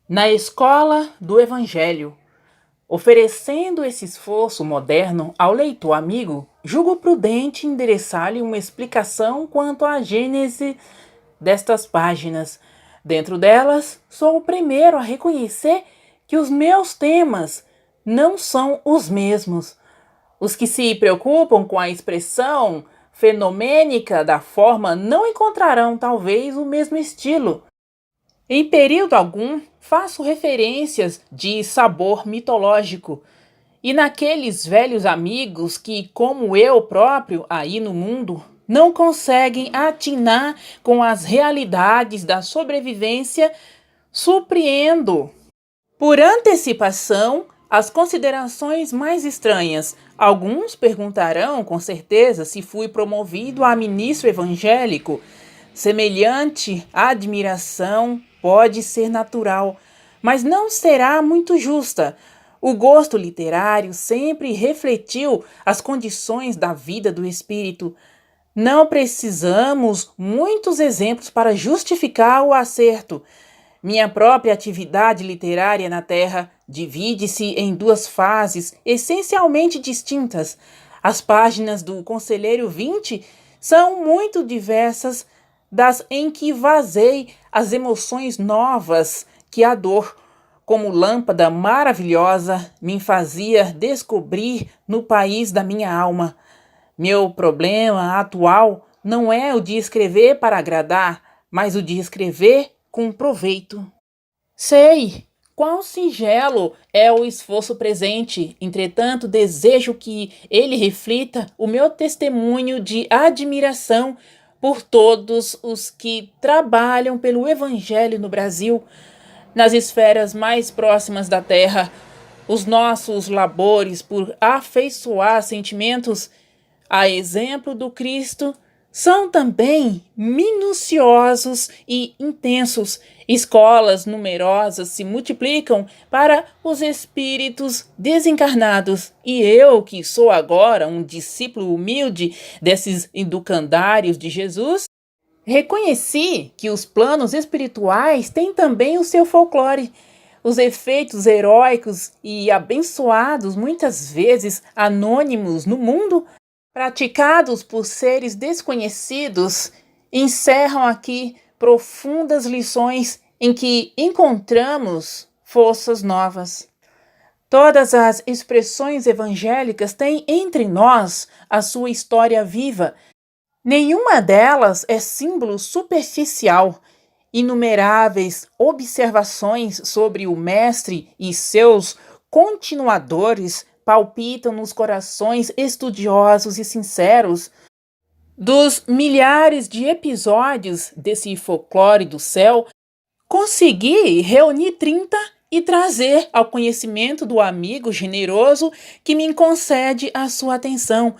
Na escola do Evangelho, oferecendo esse esforço moderno ao leitor amigo, julgo prudente endereçar-lhe uma explicação quanto à gênese destas páginas. Dentro delas, sou o primeiro a reconhecer que os meus temas não são os mesmos. Os que se preocupam com a expressão fenomênica da forma não encontrarão, talvez, o mesmo estilo. Em período algum, faço referências de sabor mitológico, e naqueles velhos amigos que, como eu próprio aí no mundo, não conseguem atinar com as realidades da sobrevivência, surpreendo por antecipação as considerações mais estranhas. Alguns perguntarão com certeza se fui promovido a ministro evangélico. Semelhante admiração pode ser natural, mas não será muito justa. O gosto literário sempre refletiu as condições da vida do espírito. Não precisamos muitos exemplos para justificar o acerto. Minha própria atividade literária na Terra divide-se em duas fases essencialmente distintas. As páginas do Conselheiro 20 são muito diversas das em que vazei as emoções novas que a dor, como lâmpada maravilhosa, me fazia descobrir no país da minha alma. Meu problema atual não é o de escrever para agradar, mas o de escrever com proveito. Sei quão singelo é o esforço presente, entretanto, desejo que ele reflita o meu testemunho de admiração por todos os que trabalham pelo Evangelho no Brasil, nas esferas mais próximas da terra. Os nossos labores por afeiçoar sentimentos, a exemplo do Cristo, são também minuciosos e intensos. Escolas numerosas se multiplicam para os espíritos desencarnados, e eu, que sou agora um discípulo humilde desses educandários de Jesus, reconheci que os planos espirituais têm também o seu folclore. Os efeitos heróicos e abençoados, muitas vezes anônimos no mundo, praticados por seres desconhecidos, encerram aqui profundas lições em que encontramos forças novas. Todas as expressões evangélicas têm entre nós a sua história viva. Nenhuma delas é símbolo superficial. Inumeráveis observações sobre o Mestre e seus continuadores palpitam nos corações estudiosos e sinceros. Dos milhares de episódios desse folclore do céu, consegui reunir 30 e trazer ao conhecimento do amigo generoso que me concede a sua atenção.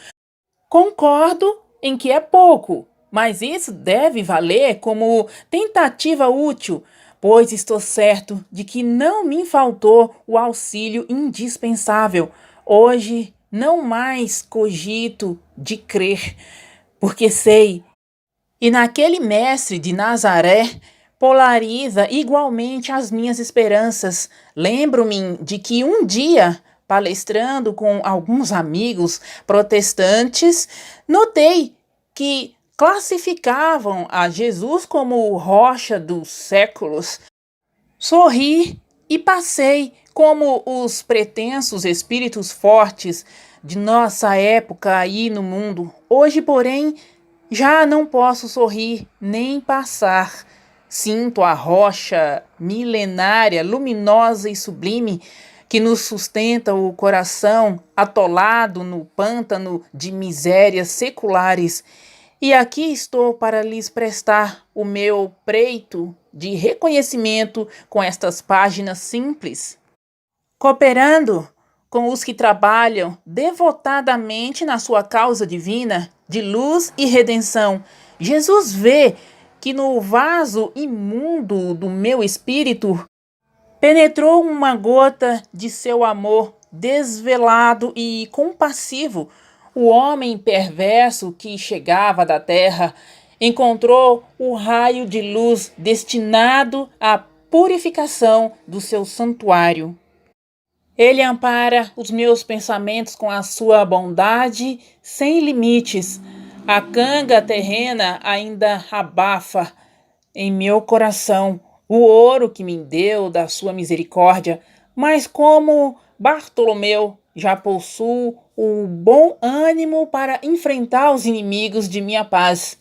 Concordo em que é pouco, mas isso deve valer como tentativa útil, pois estou certo de que não me faltou o auxílio indispensável. Hoje não mais cogito de crer, porque sei, e naquele mestre de Nazaré polariza igualmente as minhas esperanças. Lembro-me de que um dia, palestrando com alguns amigos protestantes, notei que classificavam a Jesus como rocha dos séculos. Sorri e passei como os pretensos espíritos fortes de nossa época aí no mundo. Hoje, porém, já não posso sorrir nem passar. Sinto a rocha milenária, luminosa e sublime que nos sustenta o coração atolado no pântano de misérias seculares. E aqui estou para lhes prestar o meu preito de reconhecimento com estas páginas simples, cooperando com os que trabalham devotadamente na sua causa divina de luz e redenção. Jesus vê que no vaso imundo do meu espírito penetrou uma gota de seu amor desvelado e compassivo. O homem perverso que chegava da terra encontrou o raio de luz destinado a purificação do seu santuário. Ele ampara os meus pensamentos com a sua bondade sem limites. A canga terrena ainda abafa em meu coração o ouro que me deu da sua misericórdia, mas como Bartolomeu já possuo o bom ânimo para enfrentar os inimigos de minha paz,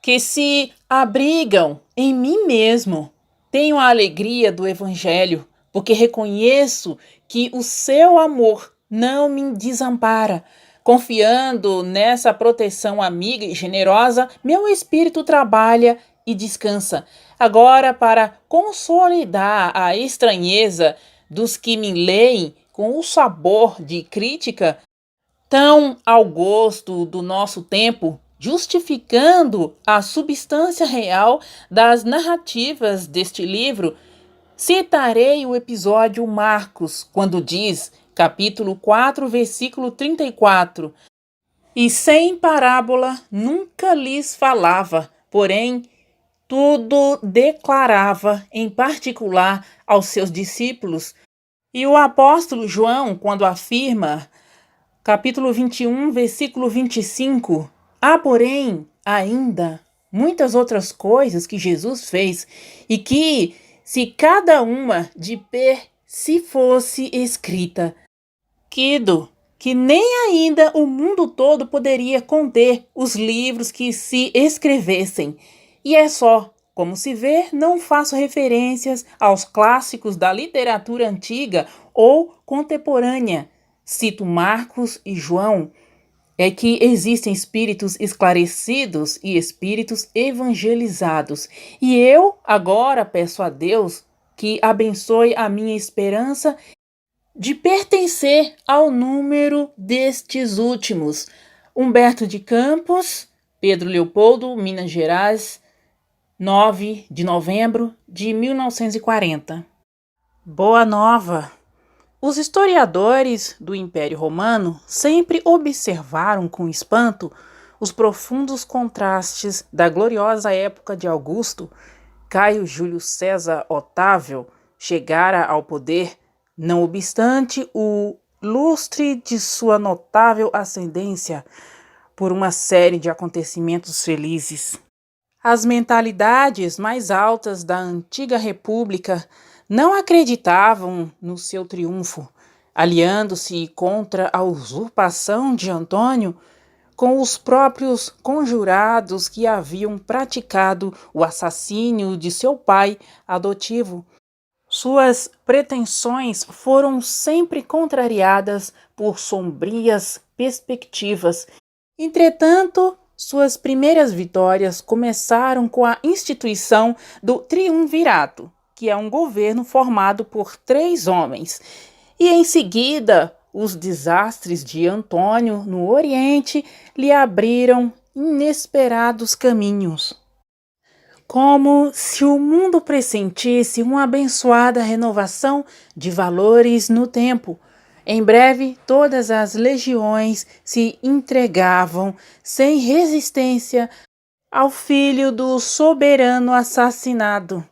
que se abrigam em mim mesmo. Tenho a alegria do Evangelho, porque reconheço que o seu amor não me desampara. Confiando nessa proteção amiga e generosa, meu espírito trabalha e descansa. Agora, para consolidar a estranheza dos que me leem com o sabor de crítica, tão ao gosto do nosso tempo, justificando a substância real das narrativas deste livro, citarei o episódio Marcos, quando diz, capítulo 4, versículo 34, e sem parábola nunca lhes falava, porém tudo declarava em particular aos seus discípulos. E o apóstolo João, quando afirma, capítulo 21, versículo 25, há, porém, ainda muitas outras coisas que Jesus fez e que, se cada uma de per si fosse escrita, que nem ainda o mundo todo poderia conter os livros que se escrevessem. E é só, como se vê, não faço referências aos clássicos da literatura antiga ou contemporânea. Cito Marcos e João. É que existem espíritos esclarecidos e espíritos evangelizados. E eu agora peço a Deus que abençoe a minha esperança de pertencer ao número destes últimos. Humberto de Campos, Pedro Leopoldo, Minas Gerais, 9 de novembro de 1940. Boa nova! Os historiadores do Império Romano sempre observaram com espanto os profundos contrastes da gloriosa época de Augusto. Caio Júlio César Otávio chegara ao poder, não obstante o lustre de sua notável ascendência, por uma série de acontecimentos felizes. As mentalidades mais altas da antiga república não acreditavam no seu triunfo, aliando-se contra a usurpação de Antônio com os próprios conjurados que haviam praticado o assassínio de seu pai adotivo. Suas pretensões foram sempre contrariadas por sombrias perspectivas. Entretanto, suas primeiras vitórias começaram com a instituição do triunvirato, que é um governo formado por 3 homens, e em seguida os desastres de Antônio no Oriente lhe abriram inesperados caminhos. Como se o mundo pressentisse uma abençoada renovação de valores no tempo. Em breve, todas as legiões se entregavam sem resistência ao filho do soberano assassinado.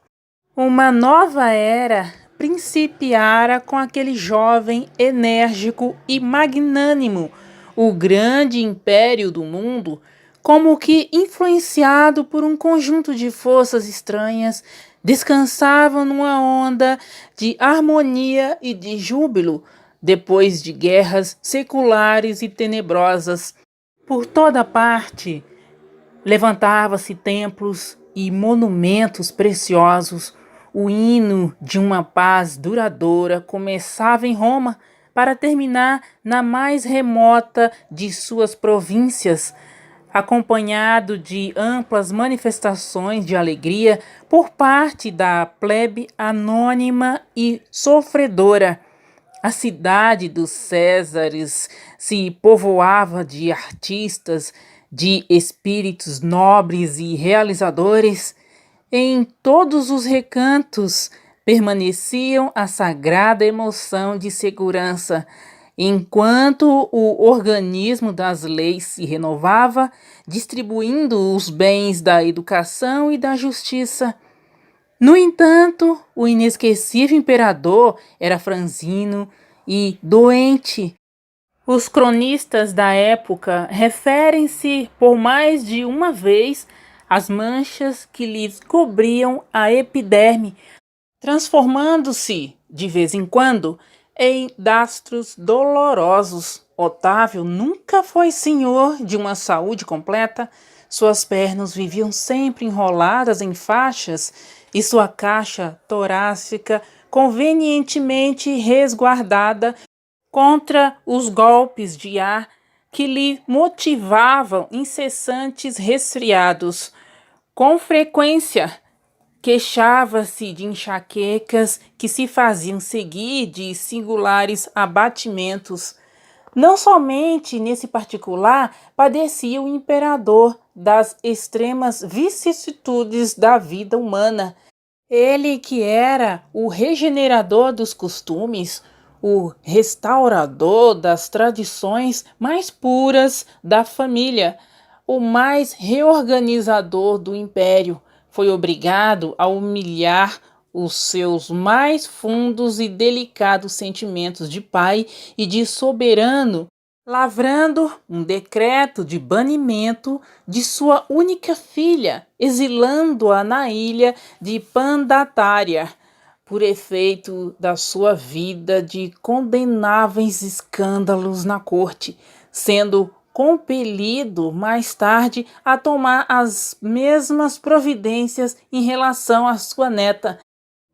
Uma nova era principiara com aquele jovem enérgico e magnânimo. O grande império do mundo, como que influenciado por um conjunto de forças estranhas, descansava numa onda de harmonia e de júbilo, depois de guerras seculares e tenebrosas. Por toda parte, levantava-se templos e monumentos preciosos. O hino de uma paz duradoura começava em Roma para terminar na mais remota de suas províncias, acompanhado de amplas manifestações de alegria por parte da plebe anônima e sofredora. A cidade dos Césares se povoava de artistas, de espíritos nobres e realizadores. Em todos os recantos permaneciam a sagrada emoção de segurança, enquanto o organismo das leis se renovava, distribuindo os bens da educação e da justiça. No entanto, o inesquecível imperador era franzino e doente. Os cronistas da época referem-se por mais de uma vez às manchas que lhes cobriam a epiderme, transformando-se, de vez em quando, em dastros dolorosos. Otávio nunca foi senhor de uma saúde completa. Suas pernas viviam sempre enroladas em faixas e sua caixa torácica convenientemente resguardada contra os golpes de ar que lhe motivavam incessantes resfriados. Com frequência, queixava-se de enxaquecas que se faziam seguir de singulares abatimentos. Não somente nesse particular padecia o imperador das extremas vicissitudes da vida humana. Ele que era o regenerador dos costumes, o restaurador das tradições mais puras da família, o mais reorganizador do império, foi obrigado a humilhar os seus mais fundos e delicados sentimentos de pai e de soberano, lavrando um decreto de banimento de sua única filha, exilando-a na ilha de Pandatária, por efeito da sua vida de condenáveis escândalos na corte, sendo compelido mais tarde a tomar as mesmas providências em relação à sua neta.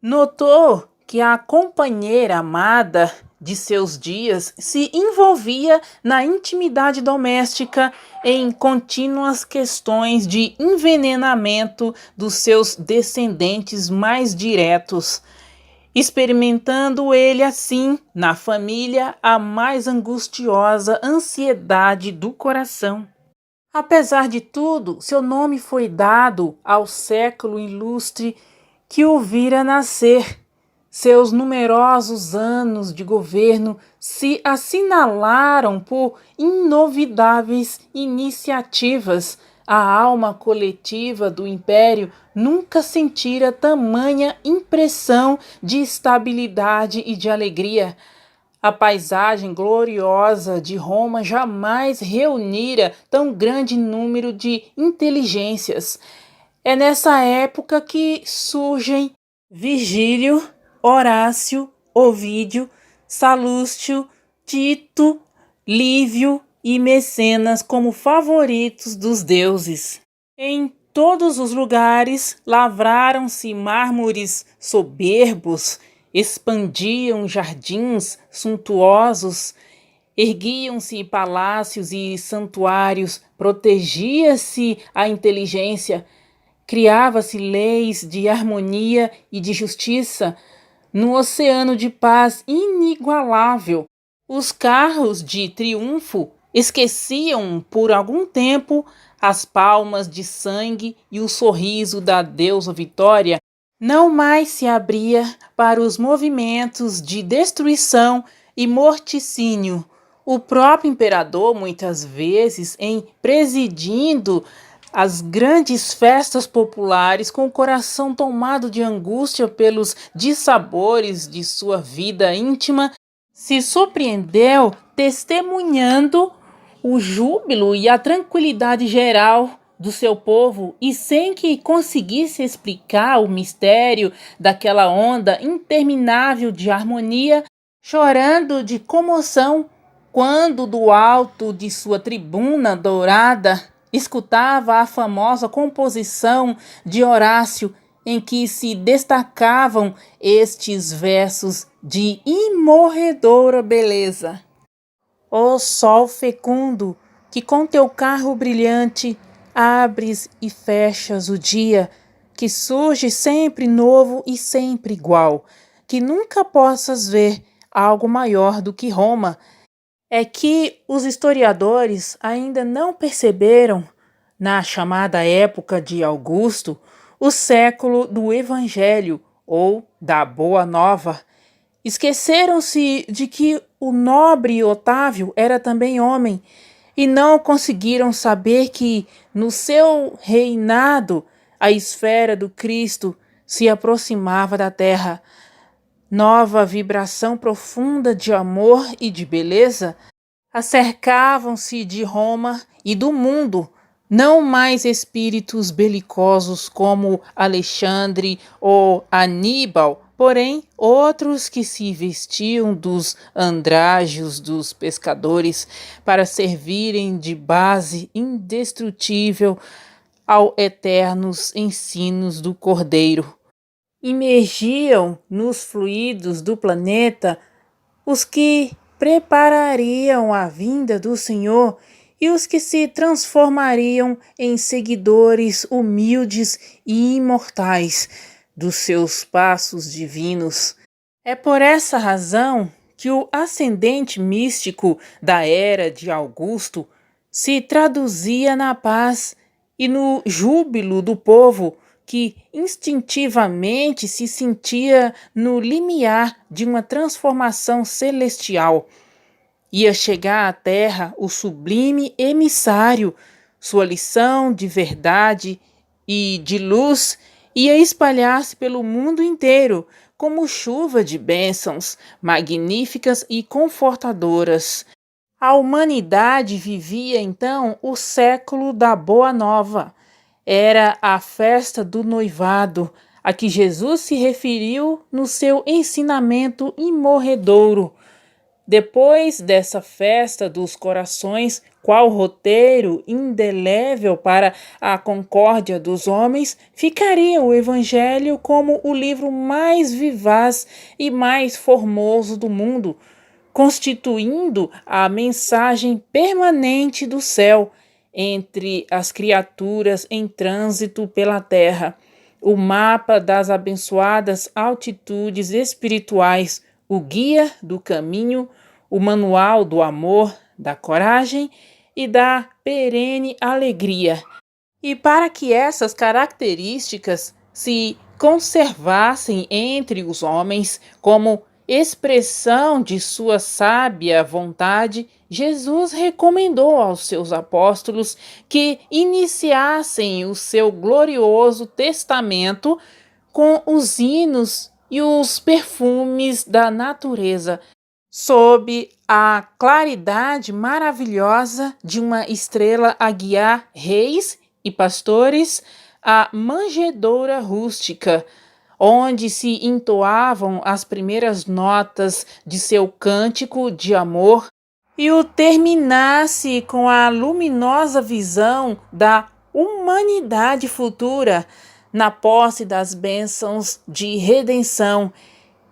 Notou que a companheira amada de seus dias se envolvia na intimidade doméstica em contínuas questões de envenenamento dos seus descendentes mais diretos, experimentando ele assim na família a mais angustiosa ansiedade do coração. Apesar de tudo, seu nome foi dado ao século ilustre que o vira nascer. Seus numerosos anos de governo se assinalaram por inovidáveis iniciativas. A alma coletiva do império nunca sentira tamanha impressão de estabilidade e de alegria. A paisagem gloriosa de Roma jamais reunira tão grande número de inteligências. É nessa época que surgem Virgílio, Horácio, Ovídio, Salustio, Tito, Lívio e Mecenas como favoritos dos deuses. Em todos os lugares lavraram-se mármores soberbos, expandiam jardins suntuosos, erguiam-se palácios e santuários, protegia-se a inteligência, criava-se leis de harmonia e de justiça no oceano de paz inigualável. Os carros de triunfo esqueciam por algum tempo as palmas de sangue e o sorriso da deusa Vitória não mais se abria para os movimentos de destruição e morticínio. O próprio imperador, muitas vezes, em presidindo as grandes festas populares, com o coração tomado de angústia pelos dissabores de sua vida íntima, se surpreendeu testemunhando o júbilo e a tranquilidade geral do seu povo e sem que conseguisse explicar o mistério daquela onda interminável de harmonia, chorando de comoção quando do alto de sua tribuna dourada escutava a famosa composição de Horácio, em que se destacavam estes versos de imorredora beleza. Ó sol fecundo, que com teu carro brilhante abres e fechas o dia, que surge sempre novo e sempre igual, que nunca possas ver algo maior do que Roma. É que os historiadores ainda não perceberam, na chamada época de Augusto, o século do Evangelho ou da Boa Nova. Esqueceram-se de que o nobre Otávio era também homem e não conseguiram saber que, no seu reinado, a esfera do Cristo se aproximava da terra. Nova vibração profunda de amor e de beleza acercavam-se de Roma e do mundo, não mais espíritos belicosos como Alexandre ou Aníbal, porém outros que se vestiam dos andrajos dos pescadores para servirem de base indestrutível aos eternos ensinos do Cordeiro. Imergiam nos fluidos do planeta os que preparariam a vinda do Senhor e os que se transformariam em seguidores humildes e imortais dos seus passos divinos. É por essa razão que o ascendente místico da era de Augusto se traduzia na paz e no júbilo do povo que instintivamente se sentia no limiar de uma transformação celestial. Ia chegar à terra o sublime emissário, sua lição de verdade e de luz ia espalhar-se pelo mundo inteiro como chuva de bênçãos magníficas e confortadoras. A humanidade vivia então o século da Boa Nova. Era a festa do noivado, a que Jesus se referiu no seu ensinamento imorredouro. Depois dessa festa dos corações, qual roteiro indelével para a concórdia dos homens, ficaria o Evangelho como o livro mais vivaz e mais formoso do mundo, constituindo a mensagem permanente do céu entre as criaturas em trânsito pela terra, o mapa das abençoadas altitudes espirituais, o guia do caminho, o manual do amor, da coragem e da perene alegria. E para que essas características se conservassem entre os homens como expressão de sua sábia vontade, Jesus recomendou aos seus apóstolos que iniciassem o seu glorioso testamento com os hinos e os perfumes da natureza, sob a claridade maravilhosa de uma estrela a guiar reis e pastores à manjedoura rústica, onde se entoavam as primeiras notas de seu cântico de amor, e o terminasse com a luminosa visão da humanidade futura na posse das bênçãos de redenção.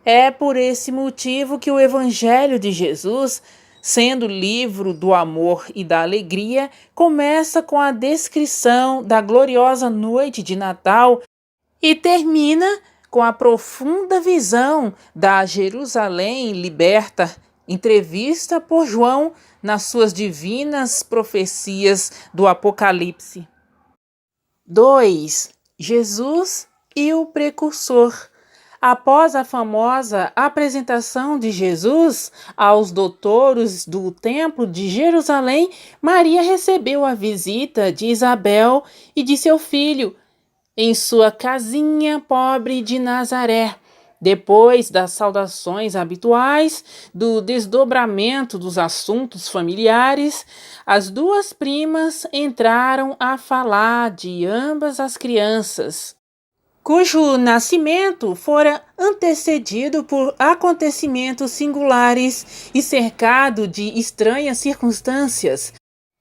É por esse motivo que o Evangelho de Jesus, sendo livro do amor e da alegria, começa com a descrição da gloriosa noite de Natal e termina com a profunda visão da Jerusalém liberta, entrevista por João nas suas divinas profecias do Apocalipse. 2. Jesus e o precursor. Após a famosa apresentação de Jesus aos doutores do Templo de Jerusalém, Maria recebeu a visita de Isabel e de seu filho em sua casinha pobre de Nazaré. Depois das saudações habituais, do desdobramento dos assuntos familiares, as duas primas entraram a falar de ambas as crianças, cujo nascimento fora antecedido por acontecimentos singulares e cercado de estranhas circunstâncias,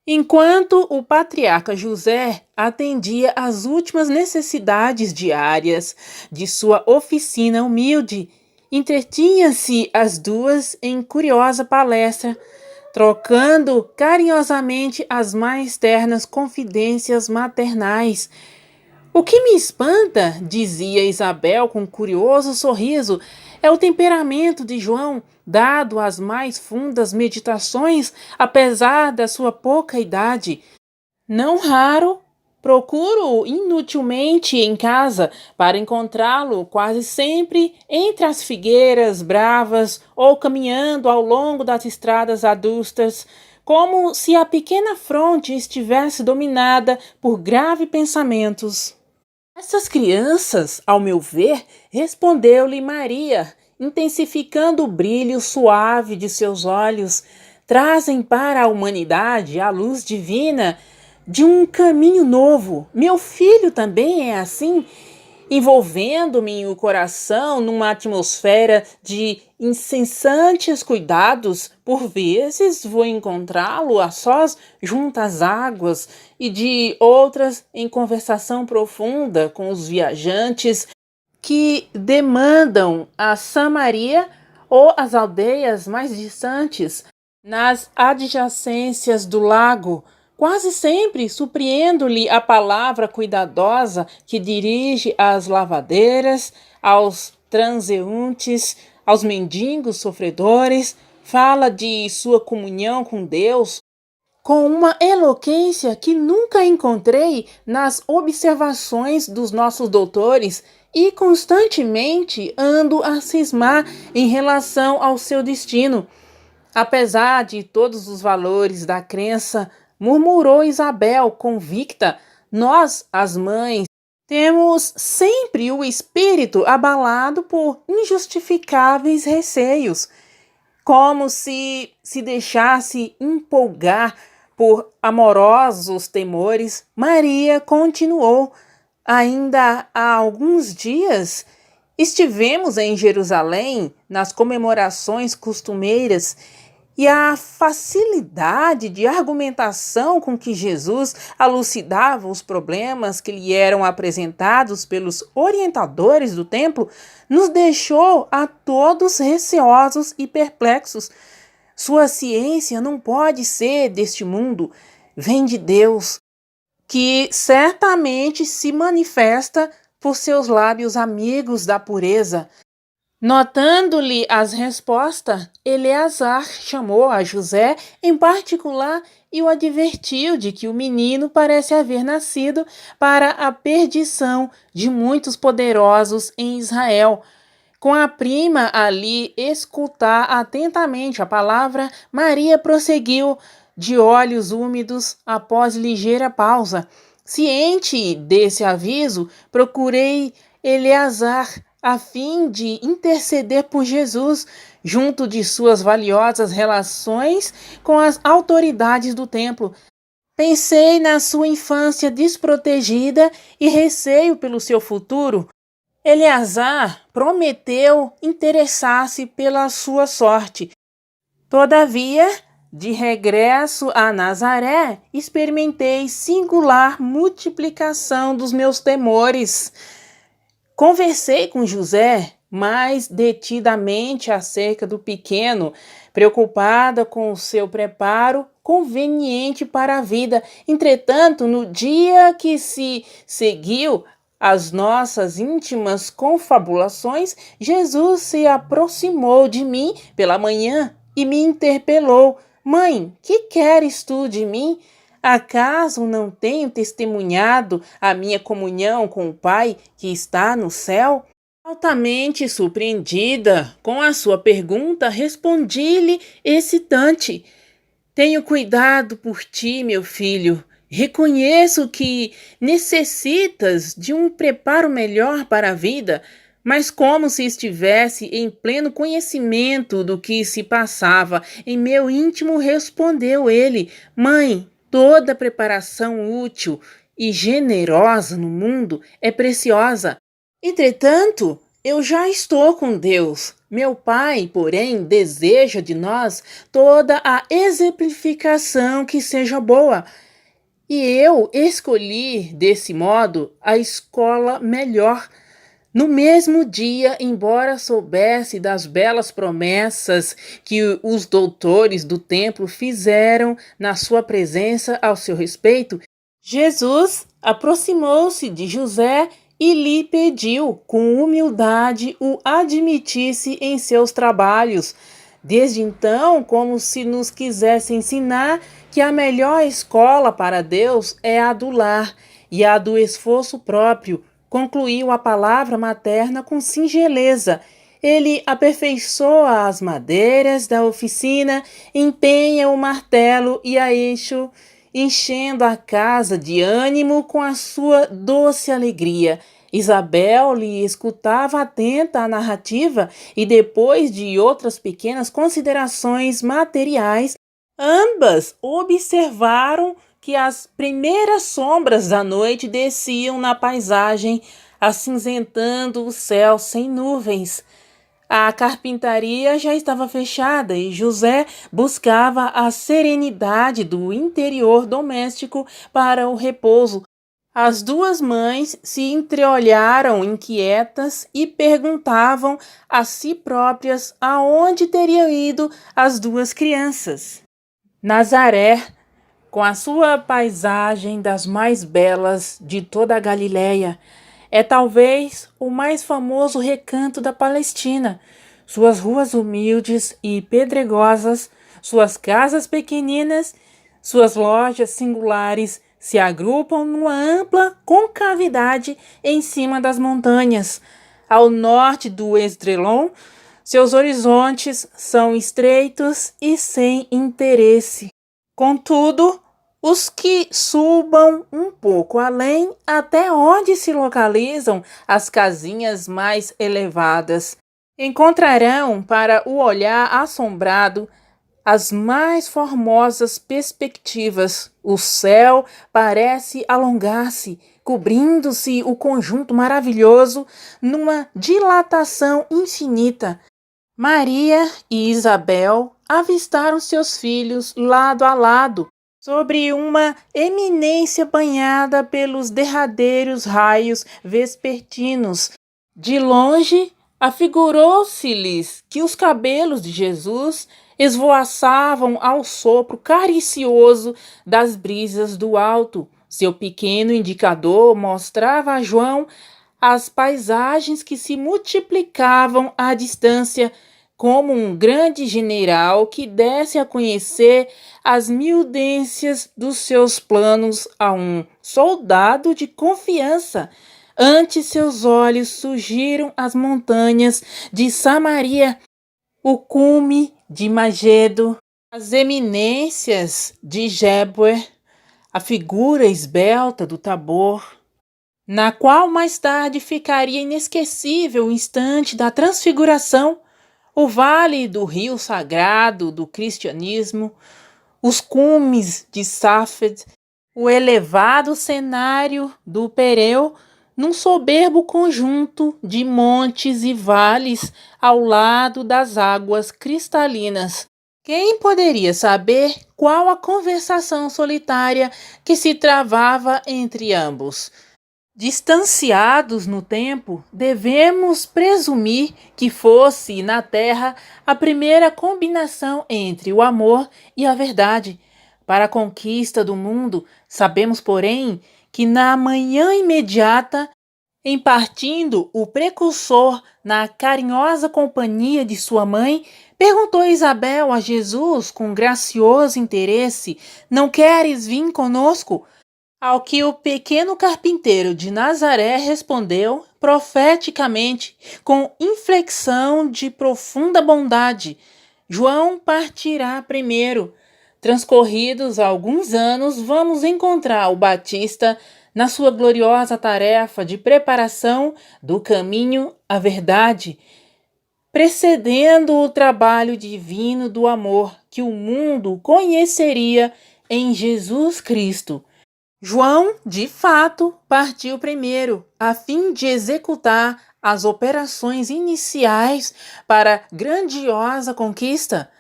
enquanto o patriarca José atendia às últimas necessidades diárias de sua oficina humilde. Entretinha-se as duas em curiosa palestra, trocando carinhosamente as mais ternas confidências maternais. O que me espanta, dizia Isabel com curioso sorriso, é o temperamento de João, dado às mais fundas meditações, apesar da sua pouca idade. Não raro, procuro inutilmente em casa para encontrá-lo quase sempre entre as figueiras bravas ou caminhando ao longo das estradas adustas, como se a pequena fronte estivesse dominada por graves pensamentos. Essas crianças, ao meu ver, respondeu-lhe Maria, intensificando o brilho suave de seus olhos, trazem para a humanidade a luz divina de um caminho novo. Meu filho também é assim, envolvendo-me o coração numa atmosfera de incessantes cuidados. Por vezes vou encontrá-lo a sós junto às águas e de outras em conversação profunda com os viajantes que demandam a Samaria ou as aldeias mais distantes, nas adjacências do lago. Quase sempre surpreendo-lhe a palavra cuidadosa que dirige às lavadeiras, aos transeuntes, aos mendigos sofredores, fala de sua comunhão com Deus com uma eloquência que nunca encontrei nas observações dos nossos doutores e constantemente ando a cismar em relação ao seu destino. Apesar de todos os valores da crença, murmurou Isabel, convicta, nós, as mães, temos sempre o espírito abalado por injustificáveis receios, como se deixasse empolgar por amorosos temores. Maria continuou. Ainda há alguns dias estivemos em Jerusalém nas comemorações costumeiras e a facilidade de argumentação com que Jesus elucidava os problemas que lhe eram apresentados pelos orientadores do templo nos deixou a todos receosos e perplexos. Sua ciência não pode ser deste mundo, vem de Deus, que certamente se manifesta por seus lábios amigos da pureza. Notando-lhe as respostas, Eleazar chamou a José em particular e o advertiu de que o menino parece haver nascido para a perdição de muitos poderosos em Israel. Com a prima ali escutar atentamente a palavra, Maria prosseguiu, de olhos úmidos, após ligeira pausa. Ciente desse aviso, procurei Eleazar, a fim de interceder por Jesus, junto de suas valiosas relações com as autoridades do templo. Pensei na sua infância desprotegida e receio pelo seu futuro. Eleazar prometeu interessar-se pela sua sorte. Todavia, de regresso a Nazaré, experimentei singular multiplicação dos meus temores. Conversei com José mais detidamente acerca do pequeno, preocupada com o seu preparo conveniente para a vida. Entretanto, no dia que se seguiu às nossas íntimas confabulações, Jesus se aproximou de mim pela manhã e me interpelou: Mãe, que queres tu de mim? Acaso não tenho testemunhado a minha comunhão com o Pai que está no céu? Altamente surpreendida com a sua pergunta, respondi-lhe excitante: Tenho cuidado por ti, meu filho. Reconheço que necessitas de um preparo melhor para a vida, mas como se estivesse em pleno conhecimento do que se passava em meu íntimo, respondeu ele: Mãe, toda preparação útil e generosa no mundo é preciosa. Entretanto, eu já estou com Deus. Meu Pai, porém, deseja de nós toda a exemplificação que seja boa. E eu escolhi, desse modo, a escola melhor. No mesmo dia, embora soubesse das belas promessas que os doutores do templo fizeram na sua presença ao seu respeito, Jesus aproximou-se de José e lhe pediu, com humildade, o admitisse em seus trabalhos. Desde então, como se nos quisesse ensinar que a melhor escola para Deus é a do lar e a do esforço próprio, concluiu a palavra materna com singeleza. Ele aperfeiçoa as madeiras da oficina, empenha o martelo e a eixo, enchendo a casa de ânimo com a sua doce alegria. Isabel lhe escutava atenta a narrativa e, depois de outras pequenas considerações materiais, ambas observaram que as primeiras sombras da noite desciam na paisagem, acinzentando o céu sem nuvens. A carpintaria já estava fechada e José buscava a serenidade do interior doméstico para o repouso. As duas mães se entreolharam inquietas e perguntavam a si próprias aonde teriam ido as duas crianças. Nazaré, com a sua paisagem das mais belas de toda a Galiléia, é talvez o mais famoso recanto da Palestina. Suas ruas humildes e pedregosas, suas casas pequeninas, suas lojas singulares se agrupam numa ampla concavidade em cima das montanhas. Ao norte do Esdrelon, seus horizontes são estreitos e sem interesse. Contudo, os que subam um pouco além, até onde se localizam as casinhas mais elevadas, encontrarão para o olhar assombrado as mais formosas perspectivas. O céu parece alongar-se, cobrindo-se o conjunto maravilhoso numa dilatação infinita. Maria e Isabel avistaram seus filhos lado a lado, sobre uma eminência banhada pelos derradeiros raios vespertinos. De longe, afigurou-se-lhes que os cabelos de Jesus esvoaçavam ao sopro caricioso das brisas do alto. Seu pequeno indicador mostrava a João as paisagens que se multiplicavam à distância, como um grande general que desse a conhecer as miudências dos seus planos a um soldado de confiança. Ante seus olhos surgiram as montanhas de Samaria, o cume de Magedo, as eminências de Jeboer, a figura esbelta do Tabor, na qual mais tarde ficaria inesquecível o instante da transfiguração, o vale do rio sagrado do cristianismo, os cumes de Safed, o elevado cenário do Pereu, num soberbo conjunto de montes e vales ao lado das águas cristalinas. Quem poderia saber qual a conversação solitária que se travava entre ambos? Distanciados no tempo, devemos presumir que fosse na Terra a primeira combinação entre o amor e a verdade. Para a conquista do mundo, sabemos, porém, que na manhã imediata, em partindo o precursor na carinhosa companhia de sua mãe, perguntou Isabel a Jesus com gracioso interesse: "Não queres vir conosco?" Ao que o pequeno carpinteiro de Nazaré respondeu profeticamente, com inflexão de profunda bondade: "João partirá primeiro. Transcorridos alguns anos, vamos encontrar o Batista na sua gloriosa tarefa de preparação do caminho à verdade, precedendo o trabalho divino do amor que o mundo conheceria em Jesus Cristo." João, de fato, partiu primeiro, a fim de executar as operações iniciais para a grandiosa conquista.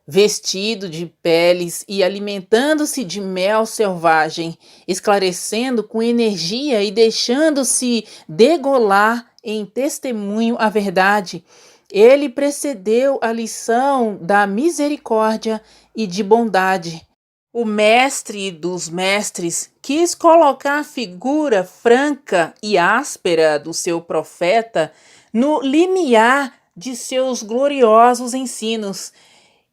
Vestido de peles e alimentando-se de mel selvagem, esclarecendo com energia e deixando-se degolar em testemunho a verdade, ele precedeu a lição da misericórdia e de bondade. O mestre dos mestres quis colocar a figura franca e áspera do seu profeta no limiar de seus gloriosos ensinos,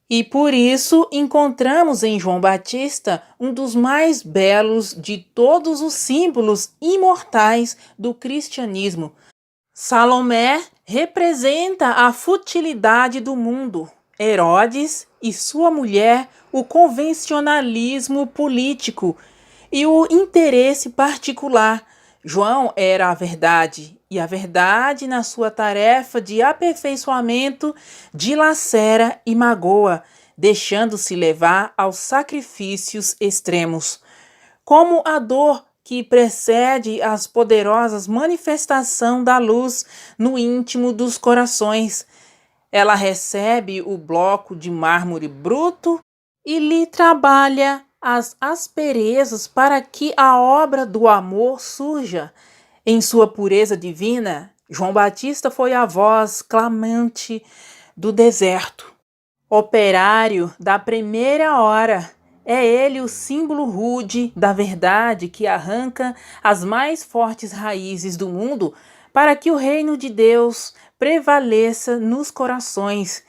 e por isso encontramos em João Batista um dos mais belos de todos os símbolos imortais do cristianismo. Salomé representa a futilidade do mundo. Herodes e sua mulher o convencionalismo político e o interesse particular. João era a verdade, e a verdade, na sua tarefa de aperfeiçoamento, dilacera e magoa, deixando-se levar aos sacrifícios extremos. Como a dor que precede as poderosas manifestações da luz no íntimo dos corações, ela recebe o bloco de mármore bruto e lhe trabalha as asperezas para que a obra do amor surja em sua pureza divina. João Batista foi a voz clamante do deserto, operário da primeira hora. É ele o símbolo rude da verdade que arranca as mais fortes raízes do mundo para que o reino de Deus prevaleça nos corações,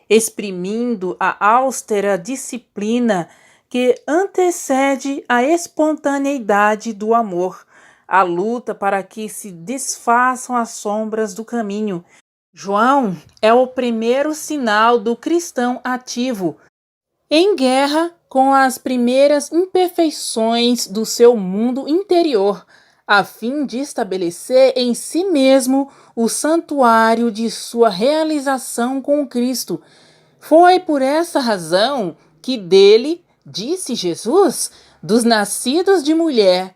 exprimindo a austera disciplina que antecede a espontaneidade do amor, a luta para que se desfaçam as sombras do caminho. João é o primeiro sinal do cristão ativo, em guerra com as primeiras imperfeições do seu mundo interior, a fim de estabelecer em si mesmo o santuário de sua realização com Cristo. Foi por essa razão que dele, disse Jesus, dos nascidos de mulher